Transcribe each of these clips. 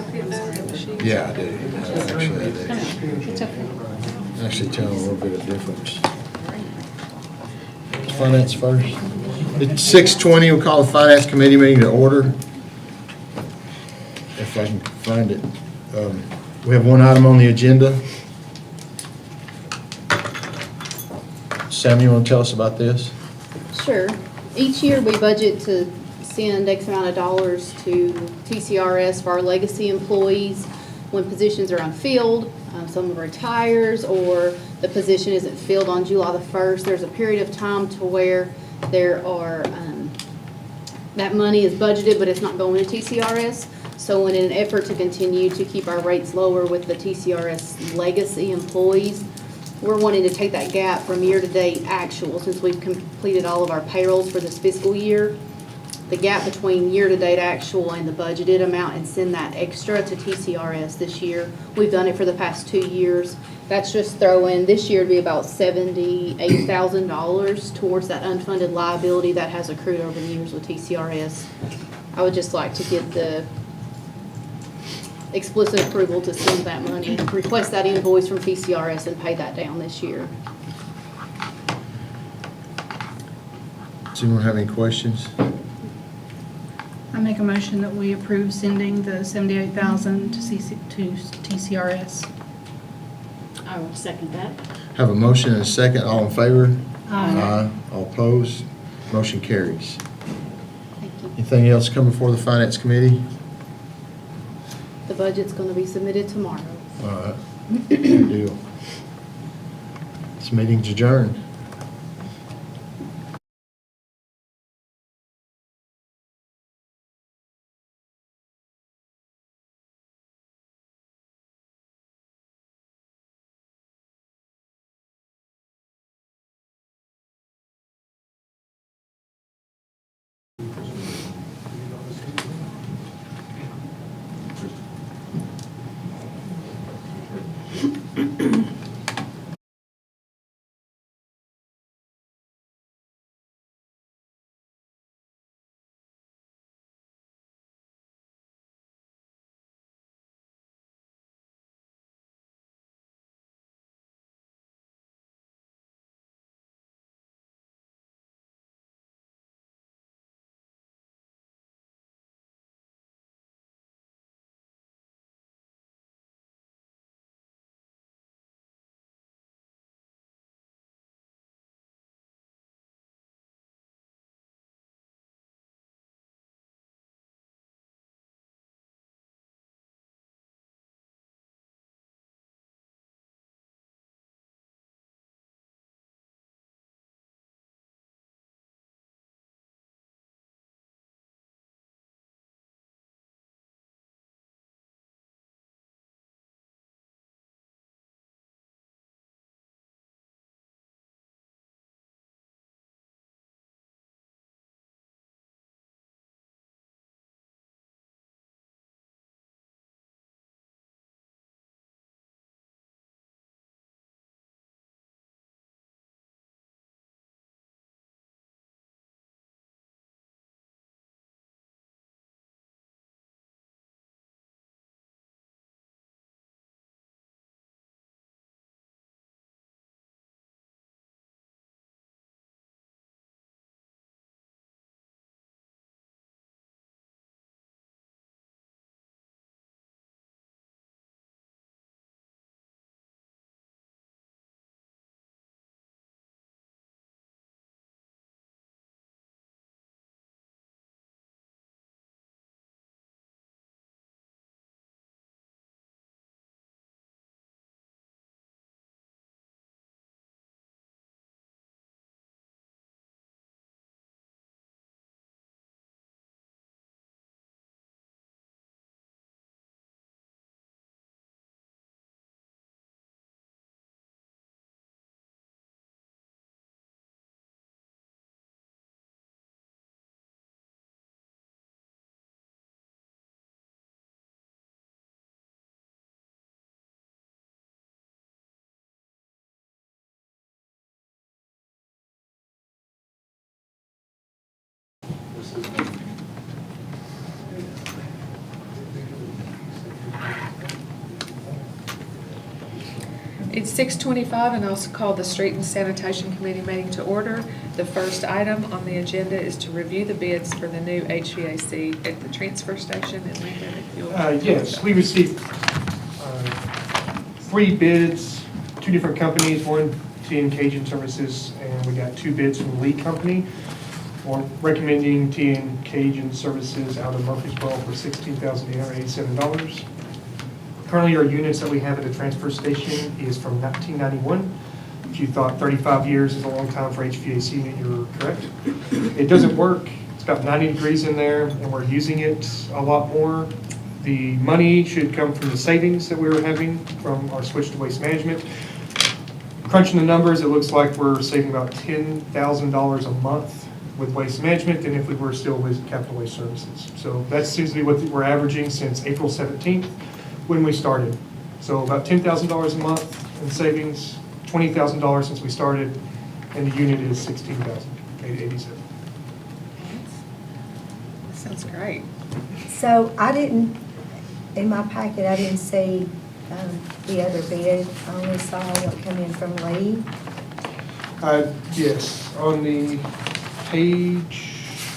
like the other sheet? Yeah, I do. Actually, I do. It's okay. Actually telling a little bit of difference. Finance first. It's 6:20, we'll call the Finance Committee meeting to order. If I can find it. We have one item on the agenda. Sam, you want to tell us about this? Sure. Each year, we budget to send X amount of dollars to TCRS for our legacy employees when positions are unfilled, someone retires, or the position isn't filled on July the 1st. There's a period of time to where there are, that money is budgeted, but it's not going to TCRS. So in an effort to continue to keep our rates lower with the TCRS legacy employees, we're wanting to take that gap from year-to-date actual, since we've completed all of our payrolls for this fiscal year, the gap between year-to-date actual and the budgeted amount, and send that extra to TCRS this year. We've done it for the past 2 years. That's just throwing, this year to be about $78,000 towards that unfunded liability that has accrued over the years with TCRS. I would just like to get the explicit approval to send that money, request that invoice from TCRS and pay that down this year. Does anyone have any questions? I make a motion that we approve sending the $78,000 to TCRS. I will second that. Have a motion and a second. All in favor? Aye. All opposed? Motion carries. Thank you. Anything else come before the Finance Committee? The budget's gonna be submitted tomorrow. All right. Good deal. This meeting's adjourned. It's 6:25 and also call the Street and Sanitation Committee meeting to order. The first item on the agenda is to review the bids for the new HVAC at the transfer station. And Lincoln, if you'll- Yes, we received 3 bids, 2 different companies, one TN Cajun Services, and we got 2 bids from Lee Company. We're recommending TN Cajun Services out of Murfreesboro for $16,887. Currently, our units that we have at the transfer station is from 1991. If you thought 35 years is a long time for HVAC unit, you're correct. It doesn't work. It's about 90 degrees in there, and we're using it a lot more. The money should come from the savings that we were having from our switch to waste management. Crunching the numbers, it looks like we're saving about $10,000 a month with waste management than if we were still with capital waste services. So that seems to be what we're averaging since April 17th when we started. So about $10,000 a month in savings, $20,000 since we started, and the unit is $16,887. That sounds great. So I didn't, in my packet, I didn't see the other bid. I only saw what come in from Lee. Yes, on the page,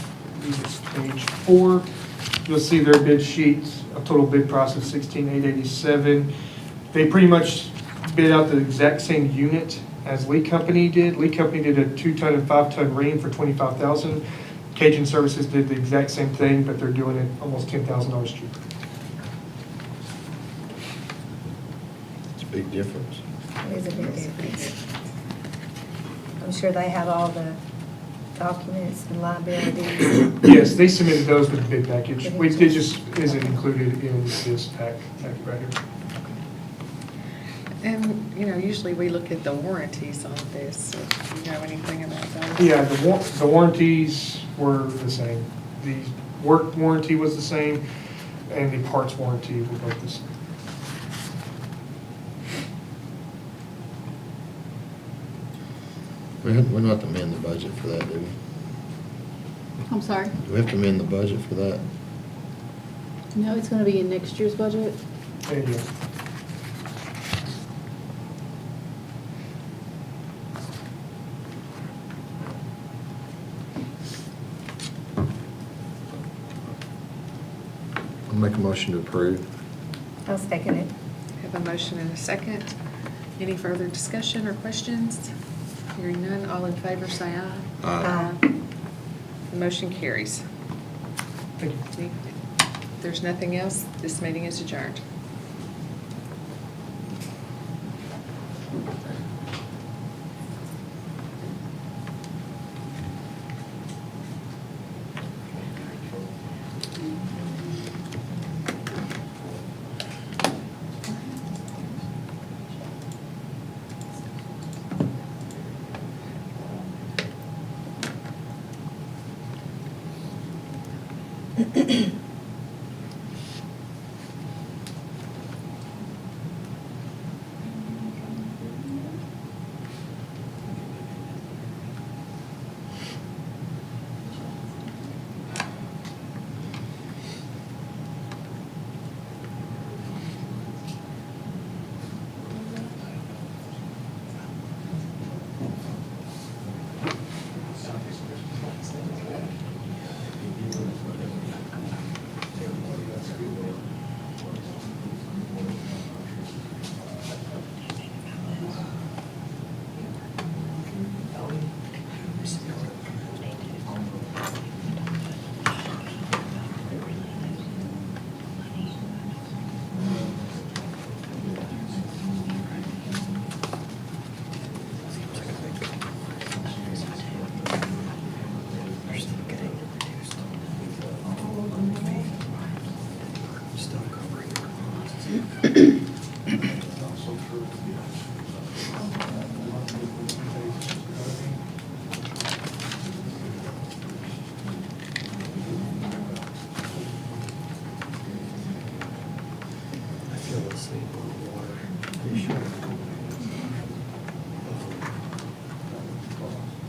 I believe it's page 4, you'll see their bid sheet, a total bid price of $16,887. They pretty much bid out the exact same unit as Lee Company did. Lee Company did a 2-ton and 5-ton ream for $25,000. Cajun Services did the exact same thing, but they're doing it almost $10,000 cheaper. It's a big difference. It is a big difference. I'm sure they have all the documents and liabilities. Yes, they submitted those with the bid package, which it just isn't included in this packet right here. And, usually we look at the warranties on this. If you know anything about those? Yeah, the warranties were the same. The work warranty was the same, and the parts warranty were both the same. We don't have to amend the budget for that, do we? I'm sorry? Do we have to amend the budget for that? No, it's gonna be in next year's budget. And, yeah. I'll make a motion to approve. I'll second it. Have a motion and a second. Any further discussion or questions? Hearing none, all in favor say aye. Aye. The motion carries. Thank you. If there's nothing else, this meeting is adjourned.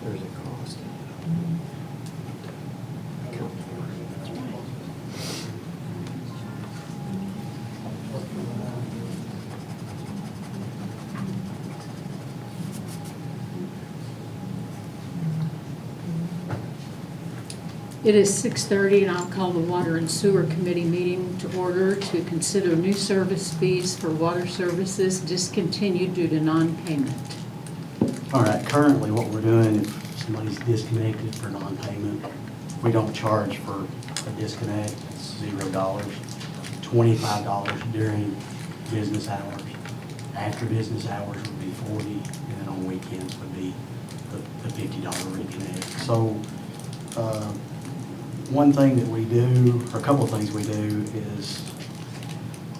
There's a cost. It is 6:30, and I'll call the Water and Sewer Committee meeting to order to consider new service fees for water services discontinued due to non-payment. All right, currently what we're doing, if somebody's disconnected for non-payment, we don't charge for a disconnect, it's $0, $25 during business hours. After business hours would be $40, and then on weekends would be the $50 reconnect. So, one thing that we do, or a couple of things we do, is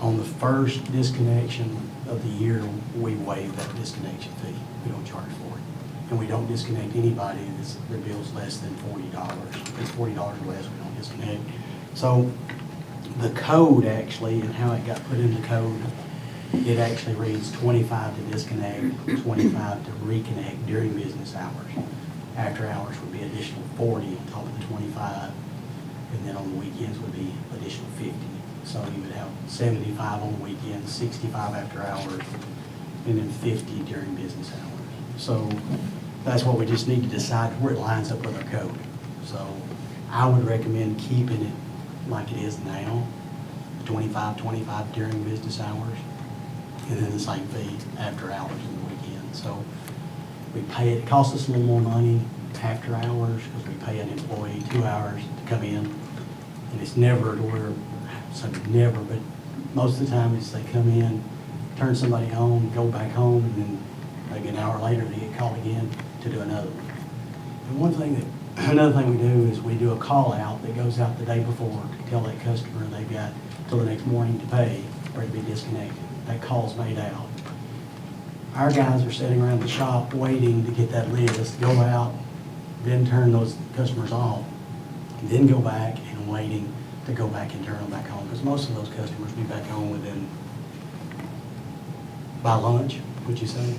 on the first disconnection of the year, we waive that disconnection fee. We don't charge for it. And we don't disconnect anybody that's, their bill's less than $40. If it's $40 or less, we don't disconnect. So the code actually, and how it got put in the code, it actually reads 25 to disconnect, 25 to reconnect during business hours. After hours would be additional 40 on top of the 25, and then on the weekends would be additional 50. So you would have 75 on the weekends, 65 after hours, and then 50 during business hours. So that's what we just need to decide where it lines up with our code. So I would recommend keeping it like it is now, 25 during business hours, and then the same fee after hours on the weekend. So we pay it costs us a little more money after hours because we pay an employee 2 hours to come in. And it's never to where, so never, but most of the time it's they come in, turn somebody on, go back home, and then maybe an hour later they get called again to do another one. And another thing we do is we do a call out that goes out the day before to tell that customer they've got till the next morning to pay or to be disconnected. That call's made out. Our guys are sitting around the shop waiting to get that list, go out, then turn those customers off, then go back and waiting to go back and turn them back home. Because most of those customers be back home within, by lunch, would you say?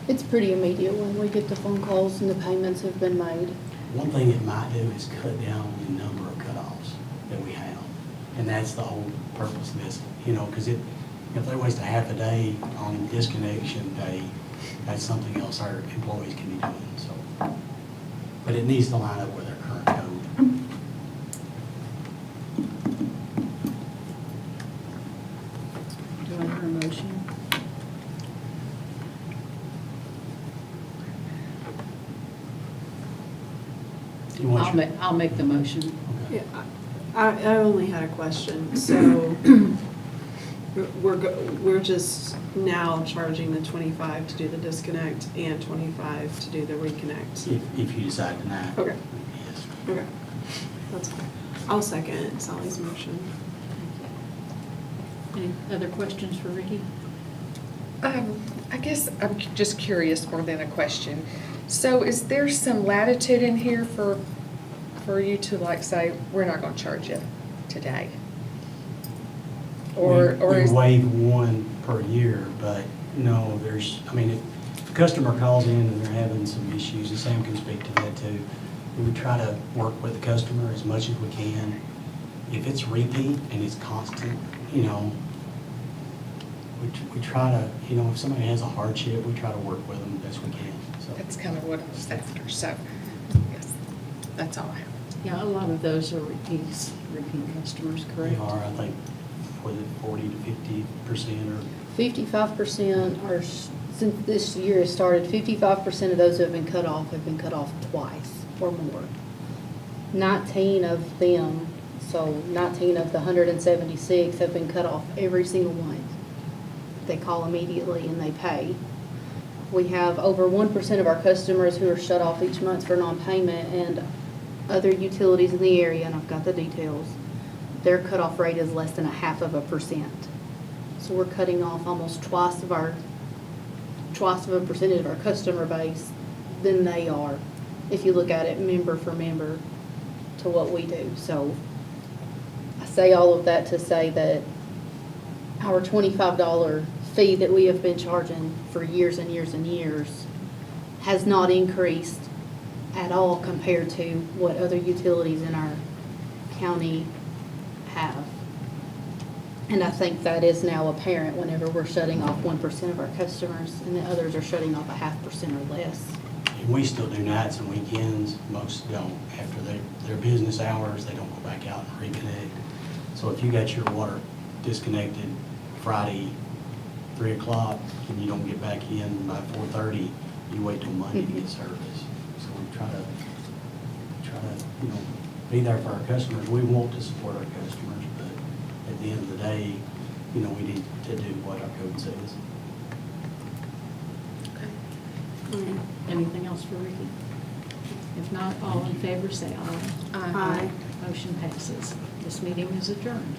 It's pretty immediate when we get the phone calls and the payments have been made. One thing it might do is cut down the number of cutoffs that we have. And that's the whole purpose of this, because if they waste a half a day on disconnection day, that's something else our employees can be doing, so. But it needs to line up with our current code. Do I hear a motion? You want your- I'll make the motion. Okay. Yeah, I only had a question. So we're just now charging the 25 to do the disconnect and 25 to do the reconnect. If you decide tonight. Okay. Yes. Okay, that's fine. I'll second Sally's motion. Any other questions for Ricky? I guess I'm just curious more than a question. So is there some latitude in here for you to like say, we're not gonna charge you today? Or We is, waive one per year, but no, if the customer calls in and they're having some issues, and Sam can speak to that too, we try to work with the customer as much as we can. If it's repeat and it's constant, we try to, if somebody has a hardship, we try to work with them best we can, so. that's kind of what I was after, so, yes, that's all I have. Yeah, a lot of those are repeat customers, They correct? are, I think, was it 40 to 50% or? 55% are, since this year has started, 55% of those who have been cut off twice or more. 19 of them, so 19 of the 176 have been cut off every single one. They call immediately and they pay. We have over 1% of our customers who are shut off each month for non-payment, and other utilities in the area, and I've got the details, their cutoff rate is less than 0.5%. So we're cutting off almost twice of a percentage of our customer base than they are, if you look at it member for member to what we do. So I say all of that to say that our $25 fee that we have been charging for years and years and years has not increased at all compared to what other utilities in our county have. And I think that is now apparent whenever we're shutting off 1% of our customers and the others are shutting off 0.5% or less. And we still do nights and weekends, most don't. After their business hours, they don't go back out and reconnect. So if you got your water disconnected Friday, 3 o'clock, and you don't get back in by 4:30, you wait till Monday to get service. So we try to, be there for our customers. We want to support our customers, but at the end of the day, we need to do what our code says. Anything else for Ricky? If not, all in favor, say aye. Aye. Motion passes. This meeting is adjourned.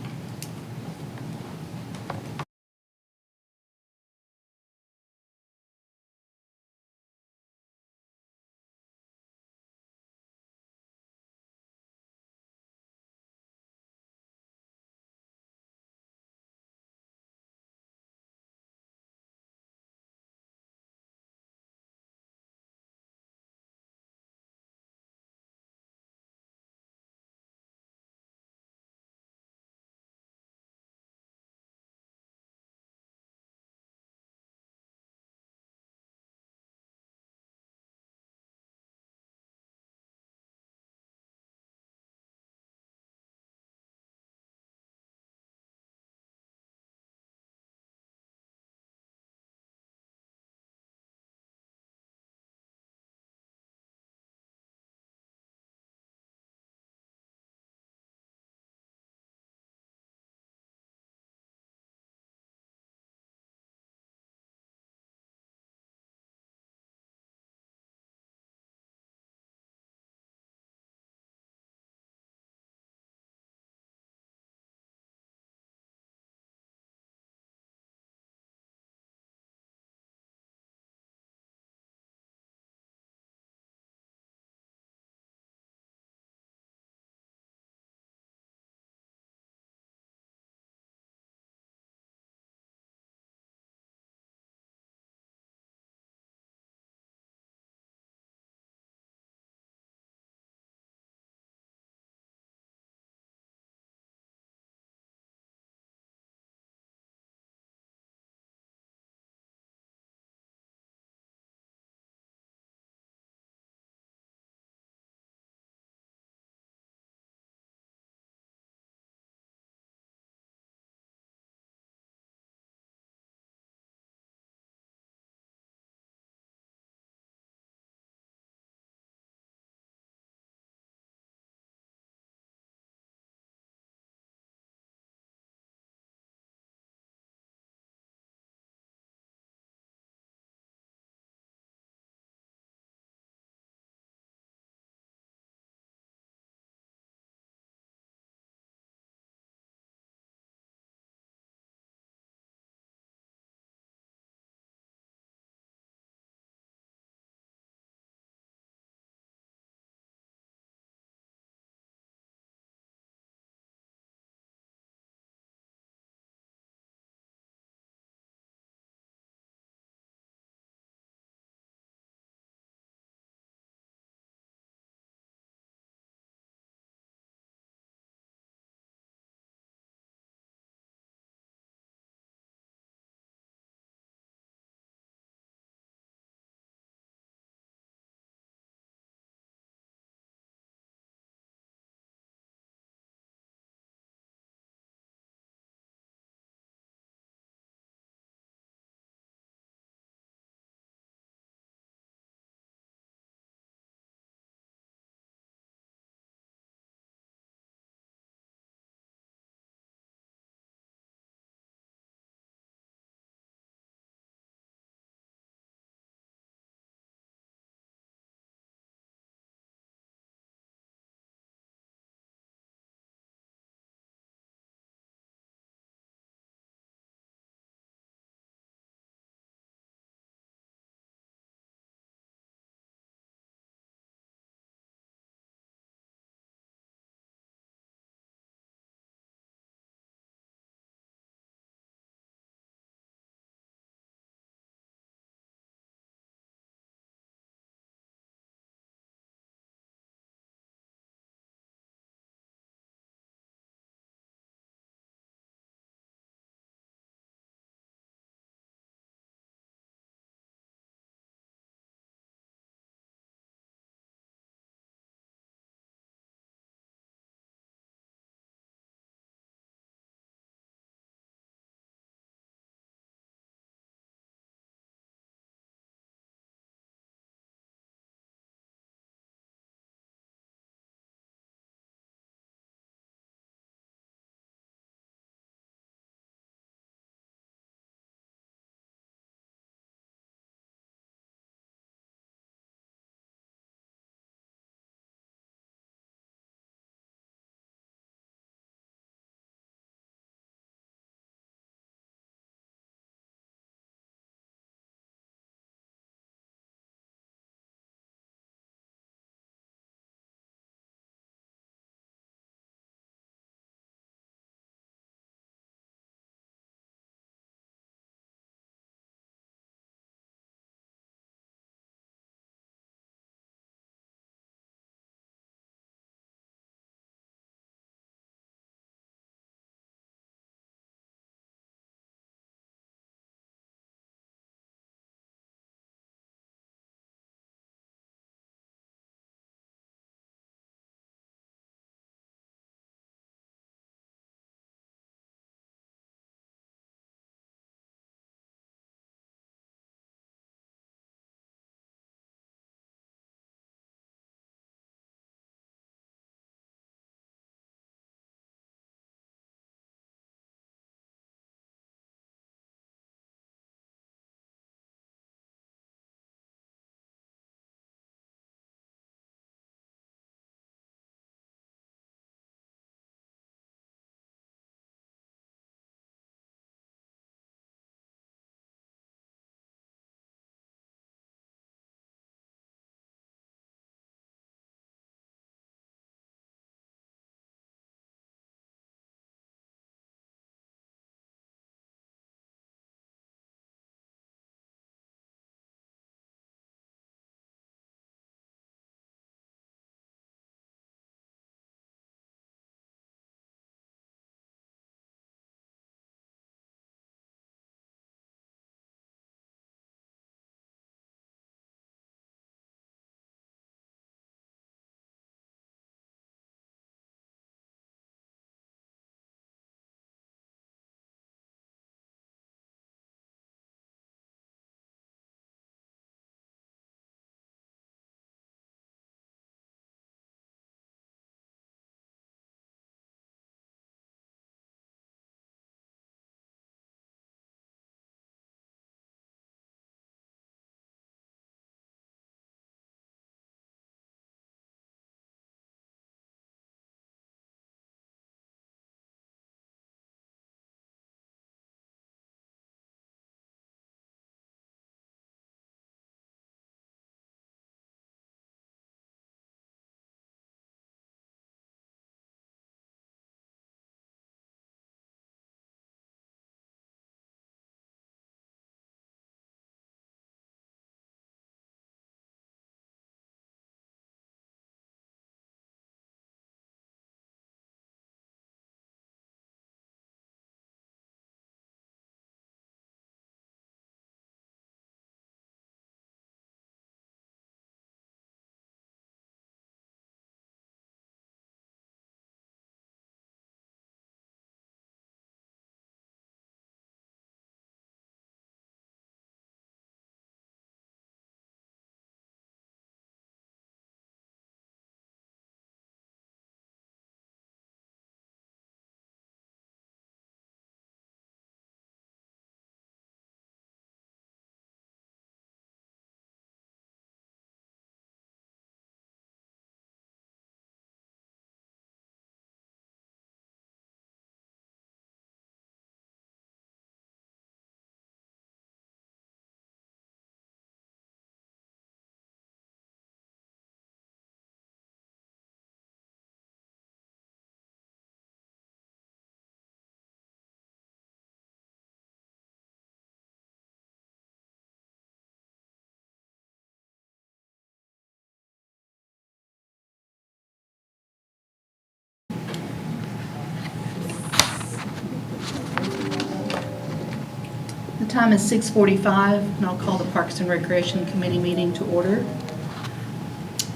The time is 6:45, and I'll call the Parks and Recreation Committee meeting to order.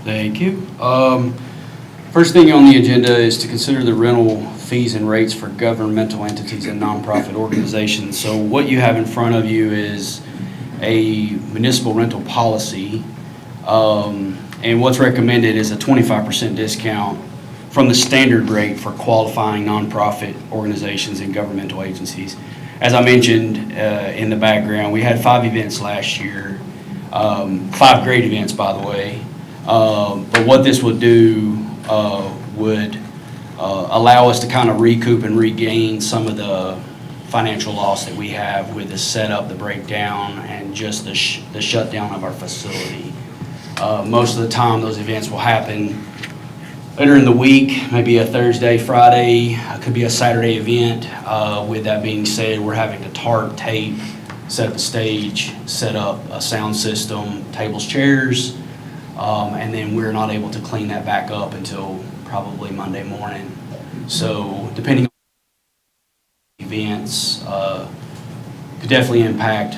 Thank you. First thing on the agenda is to consider the rental fees and rates for governmental entities and nonprofit organizations. So what you have in front of you is a municipal rental policy, and what's recommended is a 25% discount from the standard rate for qualifying nonprofit organizations and governmental agencies. As I mentioned in the background, we had 5 events last year, 5 great events, by the way. But what this would do would allow us to kind of recoup and regain some of the financial loss that we have with the setup, the breakdown, and just the shutdown of our facility. Most of the time, those events will happen later in the week, maybe a Thursday, Friday, could be a Saturday event. With that being said, we're having to tarp, tape, set up a stage, set up a sound system, tables, chairs, and then we're not able to clean that back up until probably Monday morning. So depending on events, could definitely impact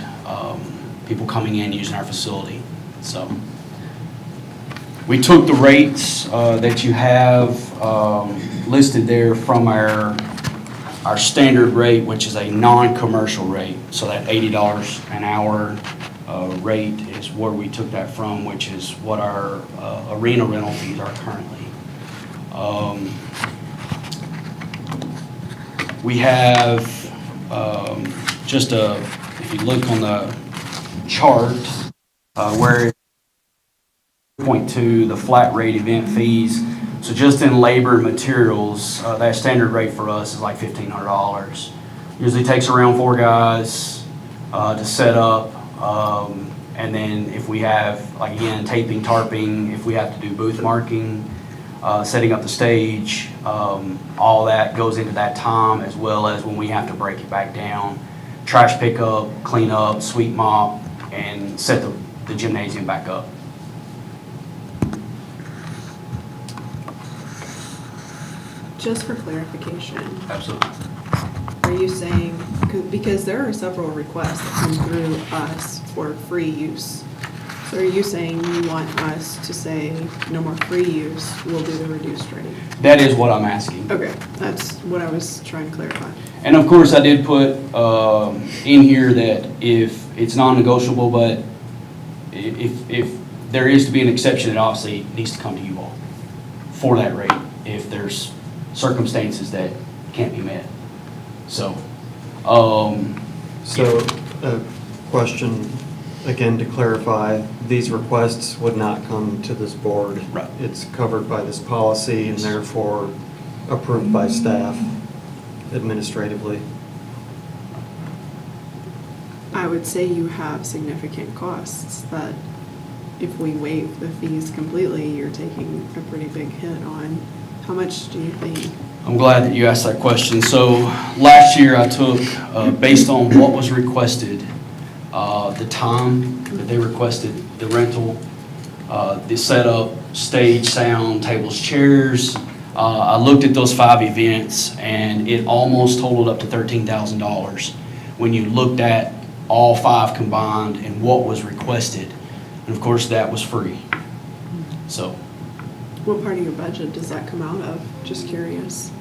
people coming in using our facility. So we took the rates that you have listed there from our standard rate, which is a non-commercial rate. So that $80 an hour rate is where we took that from, which is what our arena rental fees are currently. We have if you look on the chart, where 0.2, the flat rate event fees. So just in labor and materials, that standard rate for us is like $1,500. Usually takes around 4 guys to set up. And then if we have, like again, taping, tarping, if we have to do booth marking, setting up the stage, all that goes into that time, as well as when we have to break it back down, trash pickup, clean up, sweep mop, and set the gymnasium back up. Just for clarification, Absolutely. are you saying, because there are several requests that come through us for free use. So are you saying you want us to say no more free use, we'll do the reduced rate? That is what I'm asking. Okay, that's what I was trying to clarify. And of course, I did put in here that if it's non-negotiable, but if there is to be an exception, it obviously needs to come to you all for that rate if there's circumstances that can't be met. So, Question, again, to clarify, these requests would not come to this board. Right. It's covered by this policy and therefore approved by staff administratively. I would say you have significant costs that if we waive the fees completely, you're taking a pretty big hit on. How much do you think? I'm glad that you asked that question. So last year I took, based on what was requested, the time that they requested, the rental, the setup, stage, sound, tables, chairs. I looked at those 5 events and it almost totaled up to $13,000 when you looked at all 5 combined and what was requested. And of course that was free. So. What part of your budget does that come out of? Just curious.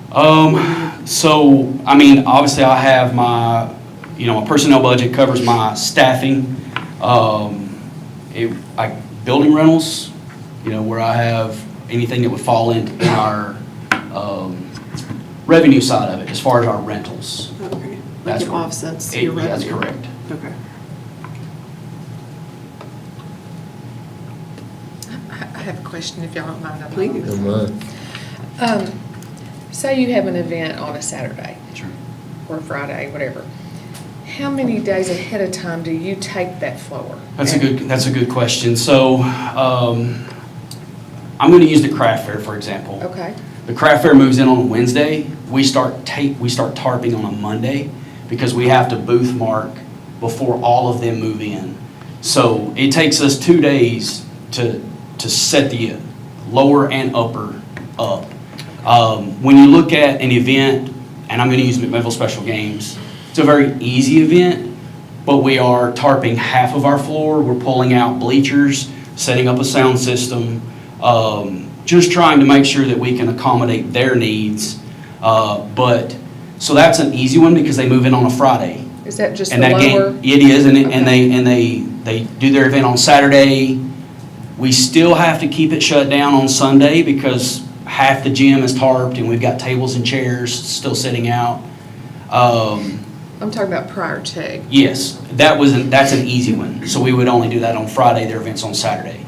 So, I mean, obviously I have my, my personnel budget covers my staffing, building rentals, where I have anything that would fall in our revenue side of it, as far as our rentals. Okay. That's Like it where- offsets your revenue? That's correct. Okay. I have a question, if y'all don't mind. Please. Don't mind. Say you have an event on a Saturday. Sure. Or Friday, whatever. How many days ahead of time do you take that floor? That's a good question. So, I'm going to use the craft fair, for example. Okay. The craft fair moves in on a Wednesday. We start tarping on a Monday because we have to booth mark before all of them move in. So it takes us 2 days to set the lower and upper up. When you look at an event, and I'm going to use McMinnville Special Games, it's a very easy event, but we are tarping half of our floor. We're pulling out bleachers, setting up a sound system, just trying to make sure that we can accommodate their needs. So that's an easy one because they move in on a Friday. Is that just the And that lower? game, it is, and Okay. they do their event on Saturday. We still have to keep it shut down on Sunday because half the gym is tarped and we've got tables and chairs still sitting out. I'm talking about prior to. Yes, that's an easy one. So we would only do that on Friday, their event's on Saturday.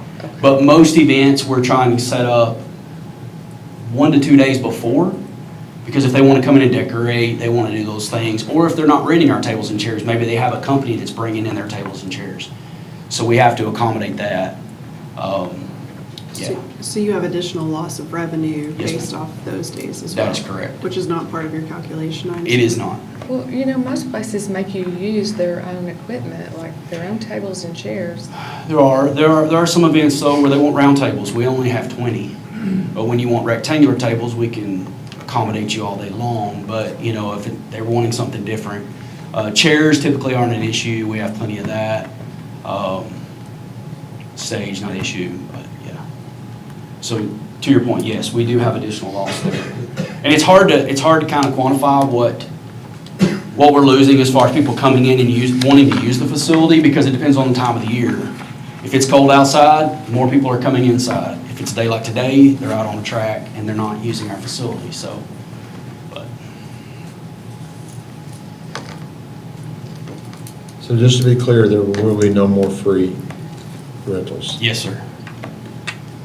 But most events, we're trying to set up 1 to 2 days before, because if they want to come in and decorate, they want to do those things. Or if they're not renting our tables and chairs, maybe they have a company that's bringing in their tables and chairs. So we have to accommodate that. Yeah, So you have additional loss of revenue Yes, based ma'am. off those days as well? that is correct. Which is not part of your calculation, I It is not. Well, most places make you use their own equipment, like their own tables and chairs. There are some events though where they want round tables. We only have 20. But when you want rectangular tables, we can accommodate you all day long. But, if they're wanting something different. Chairs typically aren't an issue. We have plenty of that. Stage, not an issue, but yeah. So to your point, yes, we do have additional loss there. And it's hard to kind of quantify what we're losing as far as people coming in and wanting to use the facility, because it depends on the time of the year. If it's cold outside, more people are coming inside. If it's a day like today, they're out on the track and they're not using our facility, so. But So just to be clear, there will be no more free rentals. yes, sir.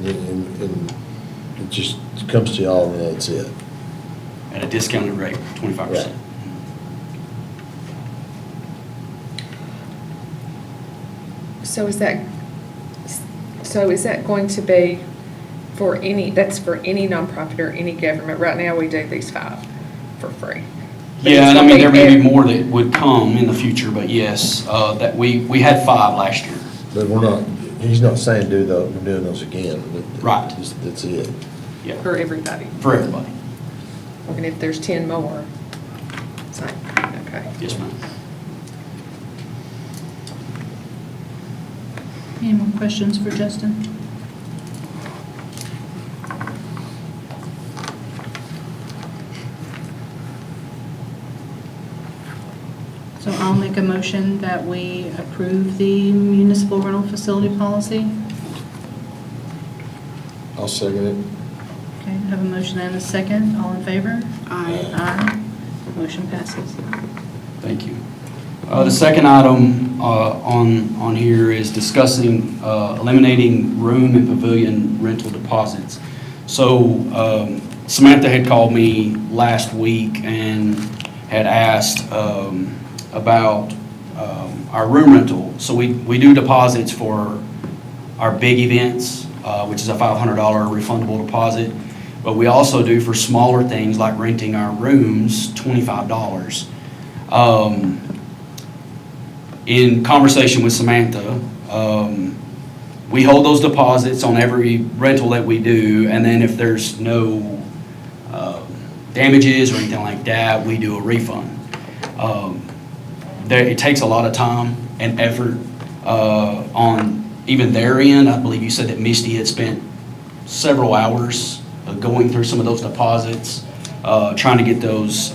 And it just comes to y'all and that's it. At a discounted rate, 25%. Right. So is that going to be that's for any nonprofit or any government? Right now, we do these 5 for free. But Yeah, it's and gonna there may be every- more that would come in the future, but yes, that we had 5 last year. But he's not saying we're doing those again. Right. That's it. Yeah, For everybody. for everybody. And if there's 10 more, same, okay. Yes, ma'am. Any more questions for Justin? So I'll make a motion that we approve the municipal rental facility policy. I'll second it. Okay, I have a motion and a second. All in favor? Aye. Aye. Motion passes. Thank you. The second item on here is discussing eliminating room and pavilion rental deposits. So Samantha had called me last week and had asked about our room rental. So we do deposits for our big events, which is a $500 refundable deposit. But we also do for smaller things like renting our rooms, $25. In conversation with Samantha, we hold those deposits on every rental that we do, and then if there's no damages or anything like that, we do a refund. It takes a lot of time and effort on even their end. I believe you said that Misty had spent several hours going through some of those deposits, trying to get those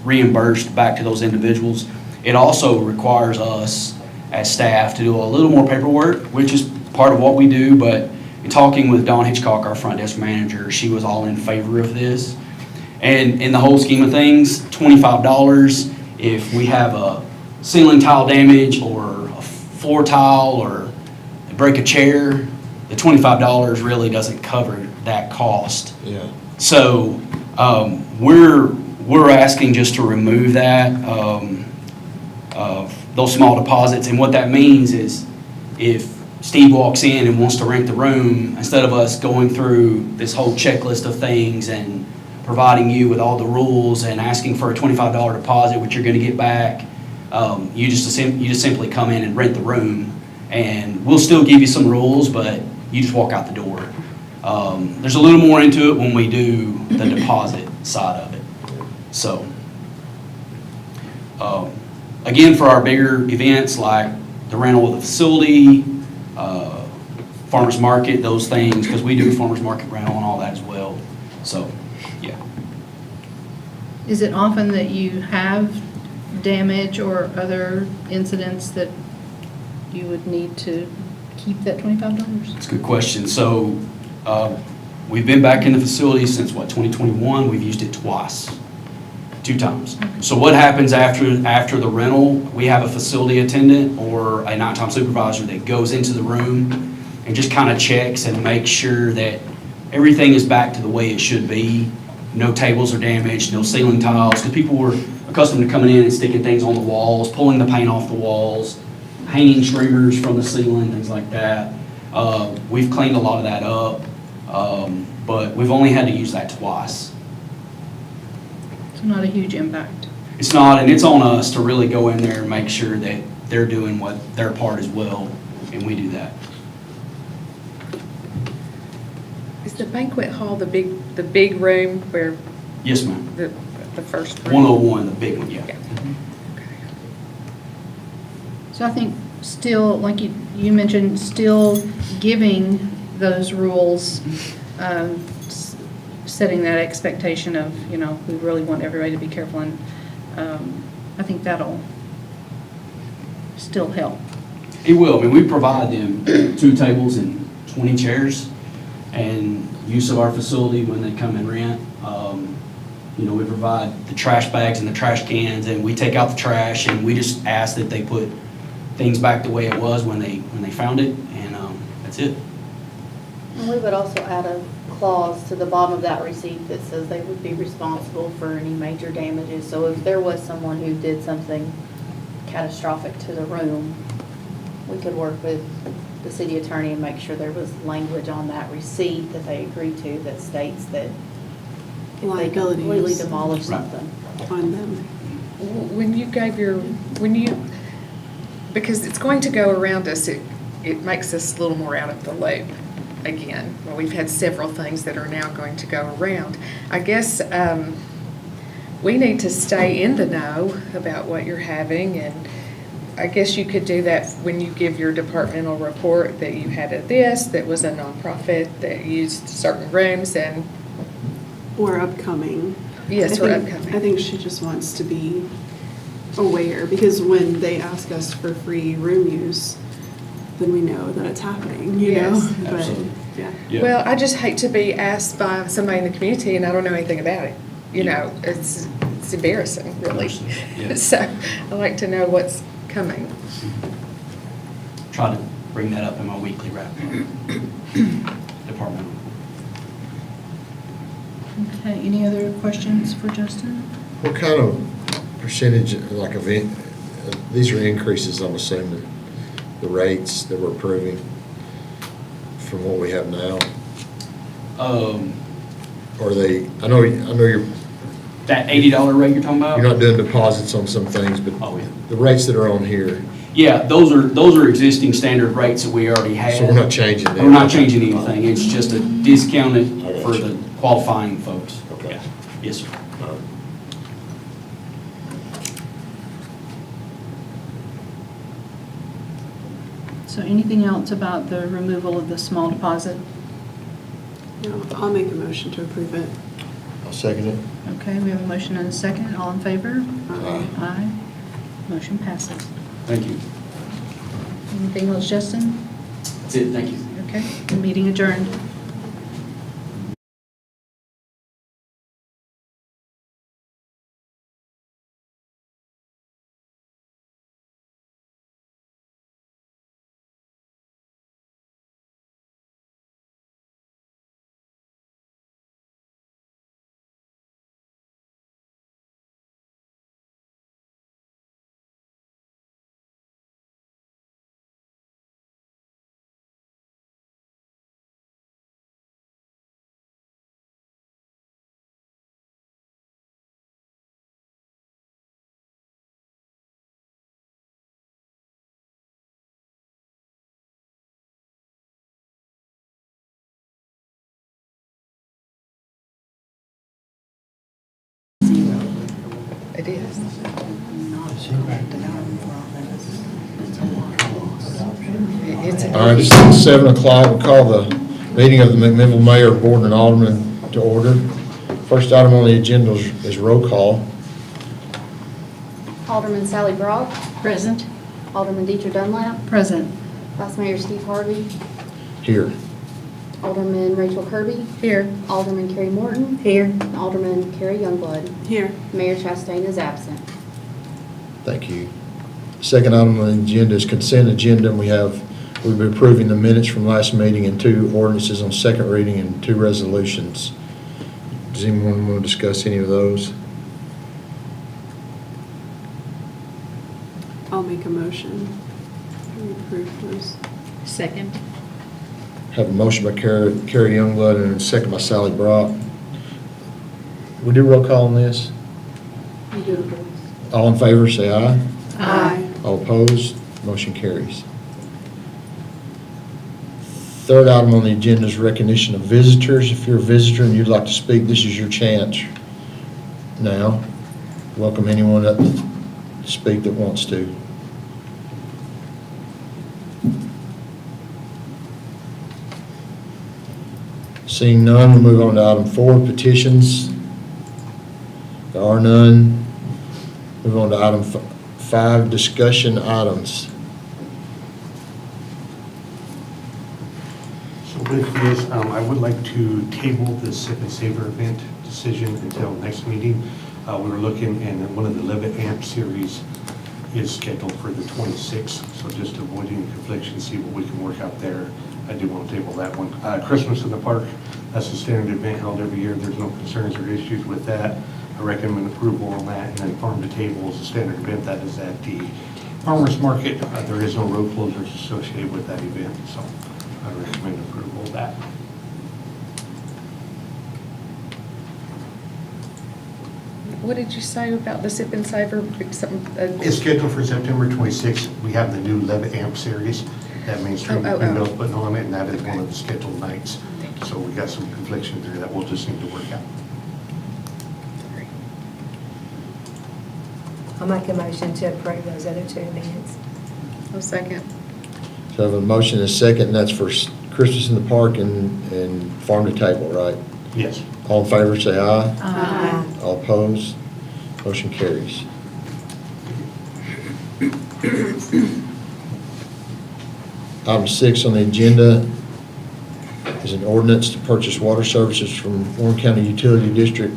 reimbursed back to those individuals. It also requires us as staff to do a little more paperwork, which is part of what we do, but in talking with Dawn Hitchcock, our front desk manager, she was all in favor of this. And in the whole scheme of things, $25, if we have a ceiling tile damage or a floor tile or break a chair, the $25 really doesn't cover that cost. Yeah. So we're asking just to remove that, those small deposits. And what that means is if Steve walks in and wants to rent the room, instead of us going through this whole checklist of things and providing you with all the rules and asking for a $25 deposit, which you're going to get back, you just simply come in and rent the room. And we'll still give you some rules, but you just walk out the door. There's a little more into it when we do the deposit side of it. So again, for our bigger events like the rental of the facility, farmer's market, those things, because we do farmer's market rental and all that as well. So, yeah. Is it often that you have damage or other incidents that you would need to keep that $25? It's a good question. So, we've been back in the facility since, 2021? We've used it twice, 2 times. So what happens after the rental, we have a facility attendant or a nighttime supervisor that goes into the room and just kind of checks and makes sure that everything is back to the way it should be. No tables are damaged, no ceiling tiles, because people were accustomed to coming in and sticking things on the walls, pulling the paint off the walls, hanging streamers from the ceiling, things like that. We've cleaned a lot of that up, but we've only had to use that twice. So not a huge impact. It's not, and it's on us to really go in there and make sure that they're doing what their part as well, and we do that. Is the banquet hall the big room where Yes, ma'am. the first room? 101, the big one, yeah. Yeah. So I think still, like you mentioned, still giving those rules, setting that expectation of, we really want everybody to be careful, and I think that'll still help. It will. I mean, we provide them 2 tables and 20 chairs and use of our facility when they come and rent. We provide the trash bags and the trash cans, and we take out the trash, and we just ask that they put things back the way it was when they found it, and that's it. And we would also add a clause to the bottom of that receipt that says they would be responsible for any major damages. So if there was someone who did something catastrophic to the room, we could work with the city attorney and make sure there was language on that receipt that they agreed to that states that if they Liabilities. completely demolish Right. something. On them. When you because it's going to go around us, it makes us a little more out of the loop again. Well, we've had several things that are now going to go around. I guess we need to stay in the know about what you're having, and I guess you could do that when you give your departmental report that you had that was a nonprofit that used certain rooms and. Or upcoming. Yes, I or think- upcoming. I think she just wants to be aware, because when they ask us for free room use, then we know that it's happening, you know? Yes. But, Absolutely. yeah. Yeah. Well, I just hate to be asked by somebody in the community and I don't know anything about it. It's embarrassing, really. Yeah. So I like to know what's coming. Try to bring that up in my weekly wrap department. Okay, any other questions for Justin? What kind of percentage, like event, these are increases, I'm assuming, the rates that we're approving from what we have now? Or they, I know you're That $80 rate you're talking about? not doing deposits on some things, but Oh, yeah. the rates that are on here, Yeah, those are existing standard rates that we already have. so we're not changing them? We're not changing anything. It's just a discounted I got for you. the qualifying folks. Okay. Yeah. Yes, sir. All right. So anything else about the removal of the small deposit? No, I'll make a motion to approve it. I'll second it. Okay, we have a motion and a second. All in favor? Aye. Aye. Motion passes. Thank you. Anything else, Justin? That's it. Thank you. Okay, the meeting adjourned. It is. It's All right, it's 7 o'clock. We'll call the meeting of the McMinnville Mayor, Board, and Aldermen to order. First item on the agenda is roll call. Alderman Sally Brock, Present? Alderman Deidre Dunlap, Present. Vice Mayor Steve Harvey, Here. Alderman Rachel Kirby, Here. Alderman Kerry Morton, Here. and Alderman Kerry Youngblood. Here. Mayor Chastain is absent. Thank you. Second item on the agenda is consent agenda, and we'll be approving the minutes from last meeting and 2 ordinances on second reading and 2 resolutions. Does anyone want to discuss any of those? I'll make a motion. We approve those. Second? Have a motion by Kerry Youngblood and a second by Sally Brock. We do roll call on this? You do the voice. All in favor, say aye. Aye. All opposed, motion carries. Third item on the agenda is recognition of visitors. If you're a visitor and you'd like to speak, this is your chance now. Welcome anyone up to speak that wants to. Seeing none, we'll move on to item 4, petitions. There are none. Move on to item 5, discussion items. So with this, I would like to table the Sip and Savor event decision until next meeting. We were looking, and one of the Levitt Amp series is scheduled for the 26th, so just avoiding confliction, see what we can work out there. I do want to table that one. Christmas in the Park, that's a standard event held every year. There's no concerns or issues with that. I recommend approval on that. And then Farm to Table is a standard event that is at the farmer's market. There is no road closures associated with that event, so I recommend approval of that. What did you say about the Sip and Savor? It's scheduled for September 26th. We have the new Levitt Amp series that Main Street Oh. Windmill's putting on it, and that is one of the scheduled nights. So we got some confliction there that we'll just need to work out. I'll make a motion to approve those other 2 events. A second. So I have a motion and a second, and that's for Christmas in the Park and Farm to Table, right? Yes. All in favor, say aye. Aye. All opposed, motion carries. Item 6 on the agenda is an ordinance to purchase water services from Warren County Utility District.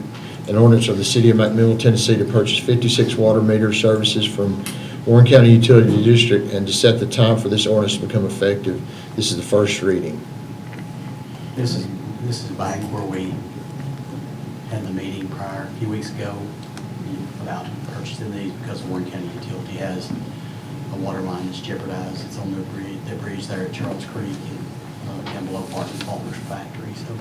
An ordinance of the City of McMinnville, Tennessee to purchase 56 water meter services from Warren County Utility District and to set the time for this ordinance to become effective. This is the first reading. This is back where we had the meeting prior, a few weeks ago, about purchasing these because Warren County Utility has a water line that's jeopardized. It's on the bridge there at Charles Creek and down below Parton Palmer's factory, so.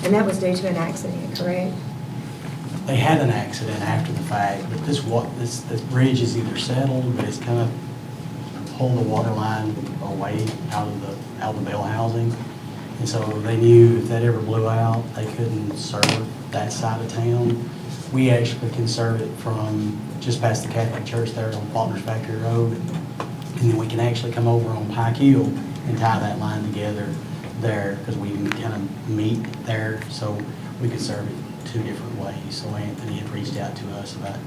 And that was due to an accident, correct? They had an accident after the fact, but this bridge is either settled, but it's kind of pulled the water line away out of the bell housing. And so they knew if that ever blew out, they couldn't serve that side of town. We actually can serve it from just past the Catholic Church there on Faulkner's Factory Road. And then we can actually come over on Pike Hill and tie that line together there because we can kind of meet there. So we could serve it 2 different ways. So Anthony had reached out to us about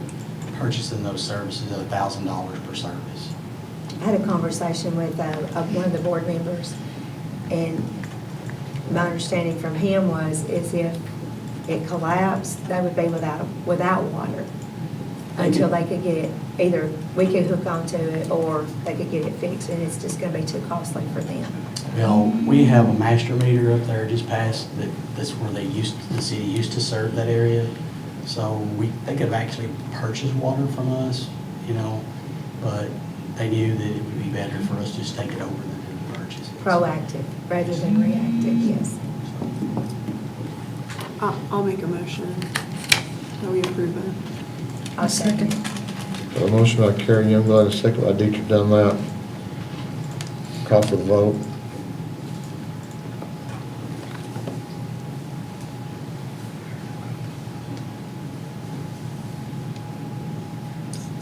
purchasing those services at $1,000 per service. I had a conversation with one of the board members, and my understanding from him is if it collapsed, they would be without water until they could get it, either we could hook onto it or they could get it fixed, and it's just gonna be too costly for them. Well, we have a master meter up there just past that's where the city used to serve that area. So they could have actually purchased water from us, but they knew that it would be better for us to just take it over than to purchase it. Proactive rather than reactive, yes. I'll make a motion that we approve it. I'll second. A motion by Kerry Youngblood, a second by Deidre Dunlap. Call for the vote.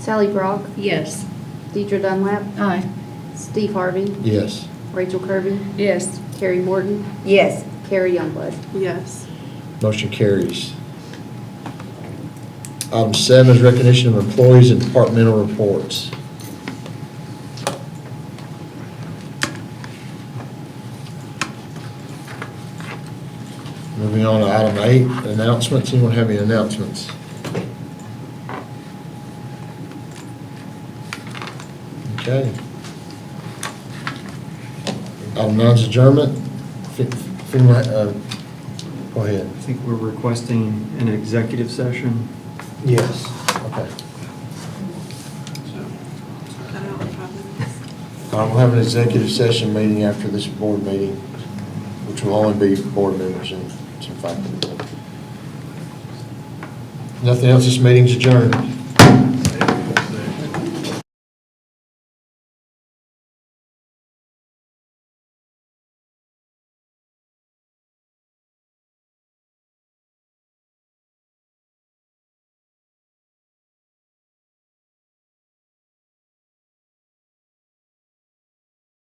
Sally Brock, Yes. Deidre Dunlap, Aye. Steve Harvey, Yes. Rachel Kirby, Yes. Carrie Morton, Yes. Carrie Youngblood. Yes. Motion carries. Item 7 is recognition of employees and departmental reports. Moving on to item 8, announcements. Anyone have any announcements? Okay. Item 9 is adjournment. Go ahead. I think we're requesting an executive session. Yes. Okay. Cut out in 5 minutes. We'll have an executive session meeting after this board meeting, which will only be board members and some faculty. Nothing else, this meeting's adjourned.